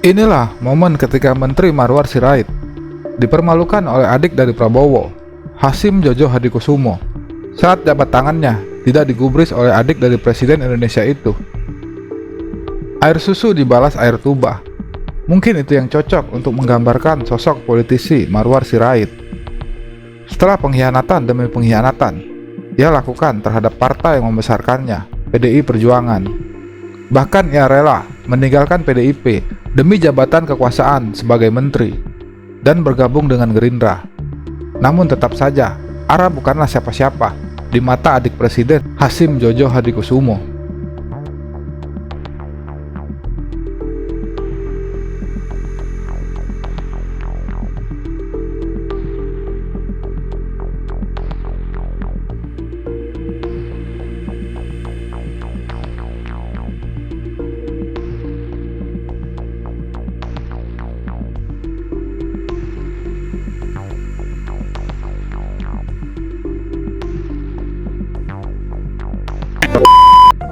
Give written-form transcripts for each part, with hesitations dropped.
Inilah momen ketika Menteri Marwar Sirait dipermalukan oleh adik dari Prabowo, Hasyim Jojo Hadikusumo, saat jabat tangannya tidak digubris oleh adik dari Presiden Indonesia itu. Air susu dibalas air tuba. Mungkin itu yang cocok untuk menggambarkan sosok politisi Marwar Sirait. Setelah pengkhianatan demi pengkhianatan ia lakukan terhadap partai yang membesarkannya, PDI Perjuangan. Bahkan ia rela meninggalkan PDIP demi jabatan kekuasaan sebagai menteri dan bergabung dengan Gerindra. Namun tetap saja, ARA bukanlah siapa-siapa di mata adik Presiden Hasyim Jojo Hadikusumo.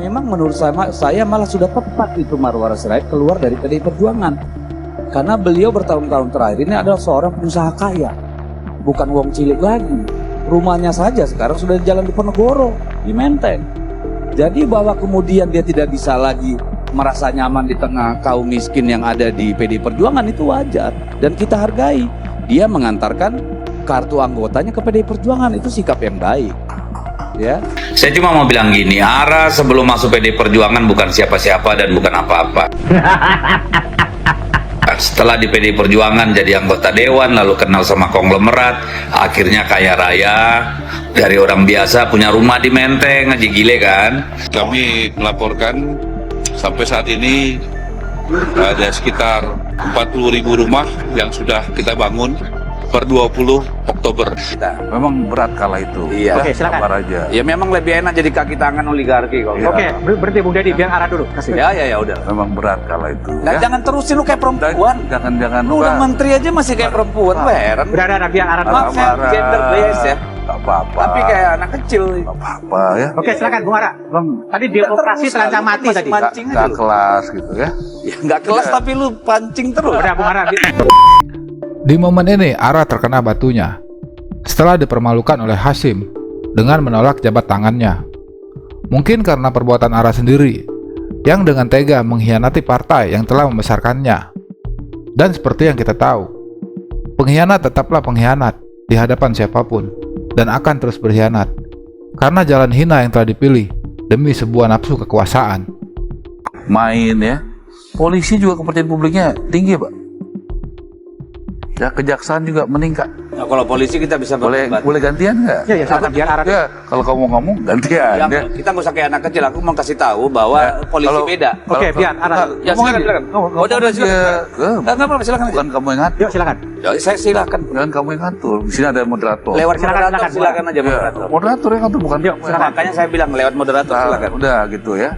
Memang menurut saya malah sudah tepat itu Marwar Sirait keluar dari PDI Perjuangan. Karena beliau bertahun-tahun terakhir ini adalah seorang pengusaha kaya. Bukan wong cilik lagi. Rumahnya saja sekarang sudah di Jalan Diponegoro, di Menteng. Jadi bahwa kemudian dia tidak bisa lagi merasa nyaman di tengah kaum miskin yang ada di PDI Perjuangan itu wajar. Dan kita hargai. Dia mengantarkan kartu anggotanya ke PDI Perjuangan, itu sikap yang baik. Ya. Saya cuma mau bilang gini, ARA sebelum masuk PDI Perjuangan bukan siapa-siapa dan bukan apa-apa. Setelah di PDI Perjuangan jadi anggota dewan, lalu kenal sama konglomerat, akhirnya kaya raya, dari orang biasa punya rumah di Menteng, aja gile kan. Kami melaporkan sampai saat ini ada sekitar 40.000 rumah yang sudah kita bangun per 20 Oktober. Memang berat kala itu. Iya. Oke, silakan. sabar aja. Ya memang lebih enak jadi kaki tangan oligarki kalau. Iya. Oke, berhenti Bung Deddy, biar arah dulu. Kasih. Ya udah. Memang berat kala itu. Nah, jangan terusin lu kayak perempuan. Jangan Lu udah menteri aja masih kayak perempuan, heran. Udah, biar arah dulu. Maaf saya gender bias ya. Gak apa-apa. Tapi kayak anak kecil. Gak apa-apa ya. Oke, silakan Bung Ara. Bang, Tadi demokrasi terancam mati masih tadi. mancing aja gak lu. kelas gitu ya. Ya nggak kelas tapi lu pancing terus. Udah Bung Ara. Di momen ini ARA terkena batunya setelah dipermalukan oleh Hasyim dengan menolak jabat tangannya. Mungkin karena perbuatan ARA sendiri yang dengan tega mengkhianati partai yang telah membesarkannya. Dan seperti yang kita tahu, pengkhianat tetaplah pengkhianat di hadapan siapapun dan akan terus berkhianat karena jalan hina yang telah dipilih demi sebuah nafsu kekuasaan. Main ya. Polisi juga kepercayaan publiknya tinggi, Pak. Ya, kejaksaan juga meningkat. Nah, kalau polisi kita bisa Boleh berdebat. gantian nggak? Ya, silakan biar arah. Ya, kalau kamu ngomong gantian. Ya, kita nggak usah kayak anak kecil. Aku mau kasih tahu bahwa Ya, polisi kalau- beda. Oke, biar arah. Ya silakan. Udah silakan. Nggak apa-apa silakan. Bukan kamu yang ngatur. Yuk, silakan. Ya, saya silakan. Bukan kamu yang ngatur. Di sini ada moderator. Lewat Silakan, moderator silakan aja Ya, moderator. moderator yang ngatur bukan Yuk, kamu. silakan. Makanya saya bilang lewat moderator Nah, silakan. udah gitu ya.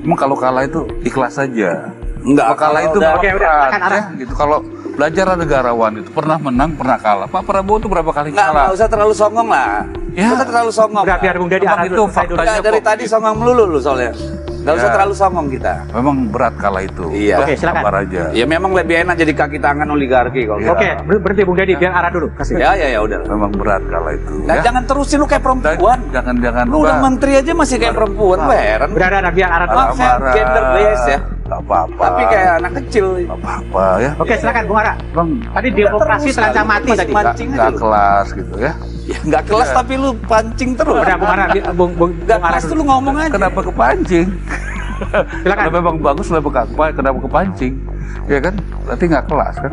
Emang kalau kalah itu ikhlas saja. Enggak. Kalau kalah itu udah. Oke, udah, berat, silakan, arah. ya, gitu. Kalau belajar negarawan itu pernah menang, pernah kalah. Pak Prabowo itu berapa kali Nggak kalah? usah terlalu songong lah. Ya. Nggak usah terlalu songong. Udah, biar Bung Deddy Emang arah itu dulu. Saya dulu. faktanya. Nggak, dari tadi songong melulu lu soalnya. Nggak usah Ya. terlalu songong kita. Memang berat kalah itu. Iya. Oke, silakan. Sabar aja. Ya memang lebih enak jadi kaki tangan oligarki kalau. Iya. Oke, berhenti Bung Deddy, biar arah dulu. Kasih. Ya udah. Memang berat kalah itu. Nah, ya. jangan terusin lu kayak perempuan. Jangan. Lu udah Pak. menteri aja masih kayak perempuan, heran. Udah, biar arah dulu. Maaf saya gender bias ya. Gak apa-apa. Tapi kayak anak kecil. Gak apa-apa ya. Oke, silakan Bung Ara. Bang, Tadi demokrasi terancam mati Masih tadi. mancing aja gak lu. kelas gitu ya. Ya nggak kelas tapi lu pancing terus. Udah Bung Ara, Bung Nggak Ara kelas tuh dulu. lu ngomong aja. Kenapa kepancing? Silakan. Kalau memang bagus, kenapa kepancing? Ya kan? Berarti nggak kelas kan?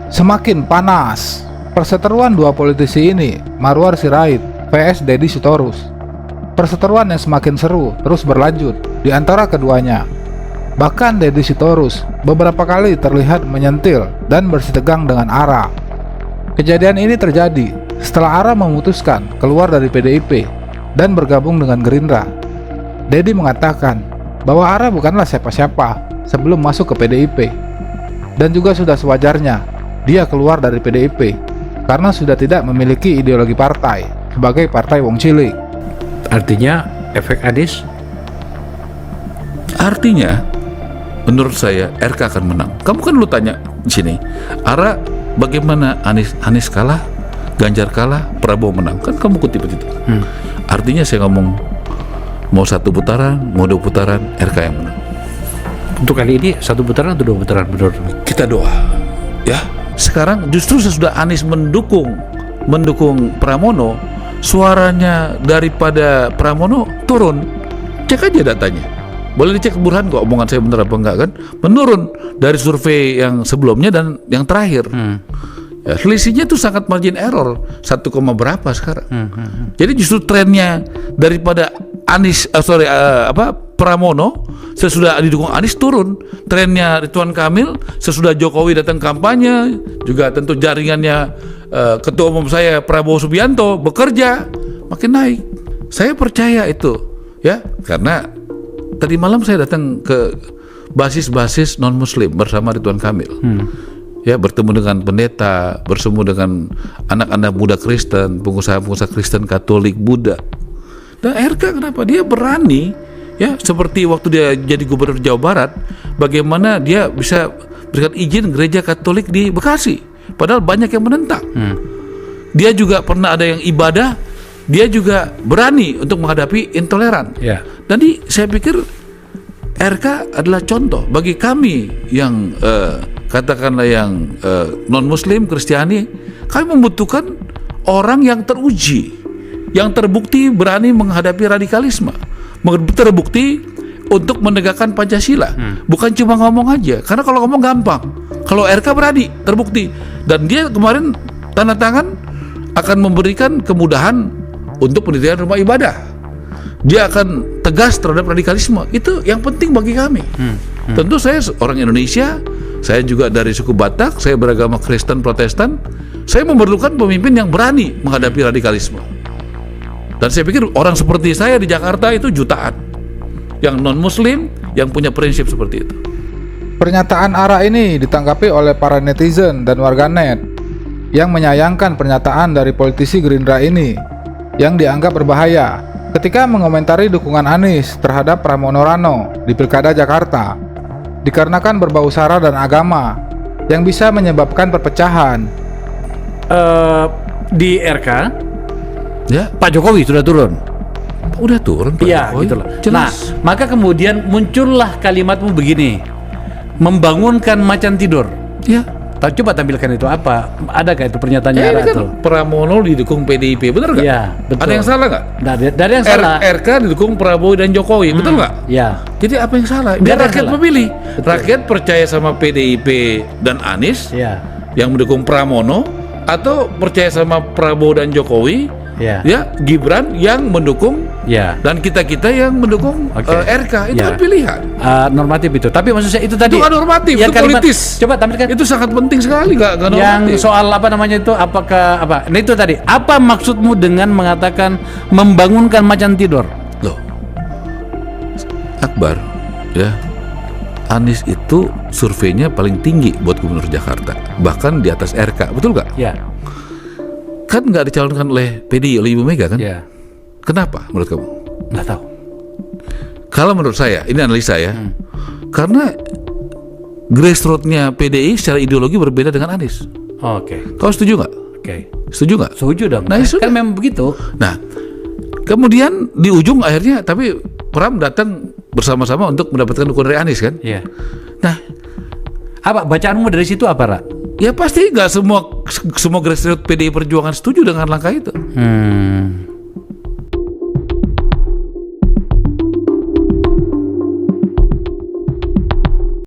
Semakin panas perseteruan dua politisi ini, Marwar Sirait vs Deddy Sitorus. Perseteruan yang semakin seru terus berlanjut di antara keduanya. Bahkan Deddy Sitorus beberapa kali terlihat menyentil dan bersitegang dengan ARA. Kejadian ini terjadi setelah ARA memutuskan keluar dari PDIP dan bergabung dengan Gerindra. Deddy mengatakan bahwa ARA bukanlah siapa-siapa sebelum masuk ke PDIP, dan juga sudah sewajarnya dia keluar dari PDIP karena sudah tidak memiliki ideologi partai sebagai partai wong cilik. Artinya efek Adis? Artinya menurut saya RK akan menang. Kamu kan lu tanya di sini, Ara bagaimana Anies kalah, Ganjar kalah, Prabowo menang. Kan kamu kutip itu. Artinya saya ngomong mau 1 putaran, mau 2 putaran, RK yang menang. Untuk kali ini 1 putaran atau 2 putaran menurut? Kita doa, ya. Sekarang justru sesudah Anies mendukung Pramono, suaranya daripada Pramono turun. Cek aja datanya. Boleh dicek Burhan kok omongan saya benar apa enggak kan? Menurun dari survei yang sebelumnya dan yang terakhir. Ya, selisihnya itu sangat margin error 1, berapa sekarang. Jadi justru trennya daripada Pramono sesudah didukung Anies turun. Trennya Ridwan Kamil sesudah Jokowi datang kampanye, juga tentu jaringannya ketua umum saya Prabowo Subianto bekerja makin naik. Saya percaya itu, ya, karena tadi malam saya datang ke basis-basis non-muslim bersama Ridwan Kamil. Ya, bertemu dengan pendeta, bertemu dengan anak-anak muda Kristen, pengusaha-pengusaha Kristen, Katolik, Buddha. Dan RK kenapa? Dia berani, ya, seperti waktu dia jadi gubernur Jawa Barat, bagaimana dia bisa berikan izin gereja Katolik di Bekasi, padahal banyak yang menentang. Dia juga pernah ada yang ibadah, dia juga berani untuk menghadapi intoleran. Dan saya pikir RK adalah contoh bagi kami yang katakanlah yang non-muslim, Kristiani. Kami membutuhkan orang yang teruji, yang terbukti berani menghadapi radikalisme, terbukti untuk menegakkan Pancasila. Bukan cuma ngomong aja, karena kalau ngomong gampang. Kalau RK berani, terbukti. Dan dia kemarin tanda tangan akan memberikan kemudahan untuk pendirian rumah ibadah. Dia akan tegas terhadap radikalisme. Itu yang penting bagi kami. Tentu saya orang Indonesia, saya juga dari suku Batak, saya beragama Kristen Protestan. Saya memerlukan pemimpin yang berani menghadapi radikalisme. Dan saya pikir orang seperti saya di Jakarta itu jutaan, yang non-muslim, yang punya prinsip seperti itu. Pernyataan Ara ini ditanggapi oleh para netizen dan warganet yang menyayangkan pernyataan dari politisi Gerindra ini yang dianggap berbahaya ketika mengomentari dukungan Anies terhadap Pramono Rano di Pilkada Jakarta dikarenakan berbau sara dan agama yang bisa menyebabkan perpecahan. Di RK, Ya, Pak Jokowi sudah turun. udah turun Pak Iya, Jokowi. gitu loh. Nah, Jelas. maka kemudian muncullah kalimatmu begini, membangunkan macan tidur. Ya. Coba tampilkan itu apa? Adakah itu pernyataannya Ini Ara kan tuh? Pramono didukung PDIP, benar nggak? Iya, betul. Ada yang salah nggak? Dari yang salah. RK didukung Prabowo dan Jokowi, betul nggak? Ya. Jadi apa yang salah? Nggak Biar ada rakyat salah. memilih. Rakyat percaya sama PDIP dan Anies Ya. yang mendukung Pramono, atau percaya sama Prabowo dan Jokowi, Ya. ya, Gibran yang mendukung, Ya. dan kita yang mendukung Oke. RK. Itu Ya. kan pilihan. Normatif itu. Tapi maksud saya itu tadi. Itu kan normatif, Ya, itu kalimat- politis. Coba tampilkan. Itu sangat penting sekali, nggak normatif. Yang soal apa namanya itu, apakah apa? Nah itu tadi. Apa maksudmu dengan mengatakan membangunkan macan tidur? Loh, Akbar, ya, Anies itu surveinya paling tinggi buat Gubernur Jakarta, bahkan di atas RK, betul nggak? Ya. Kan nggak dicalonkan oleh PDI, oleh Ibu Mega kan? Ya. Kenapa menurut kamu? Nggak tahu. Kalau menurut saya, ini analisa ya, karena grassroots-nya PDI secara ideologi berbeda dengan Anies. Oke. Kau setuju nggak? Oke. Setuju nggak? Setuju dong. Nah, sudah. Kan memang begitu. Nah, kemudian di ujung akhirnya, tapi Pram datang bersama-sama untuk mendapatkan dukungan dari Anies kan? Iya. Nah, Apa bacaanmu dari situ apa, Ra? ya pasti nggak semua grassroots PDI Perjuangan setuju dengan langkah itu.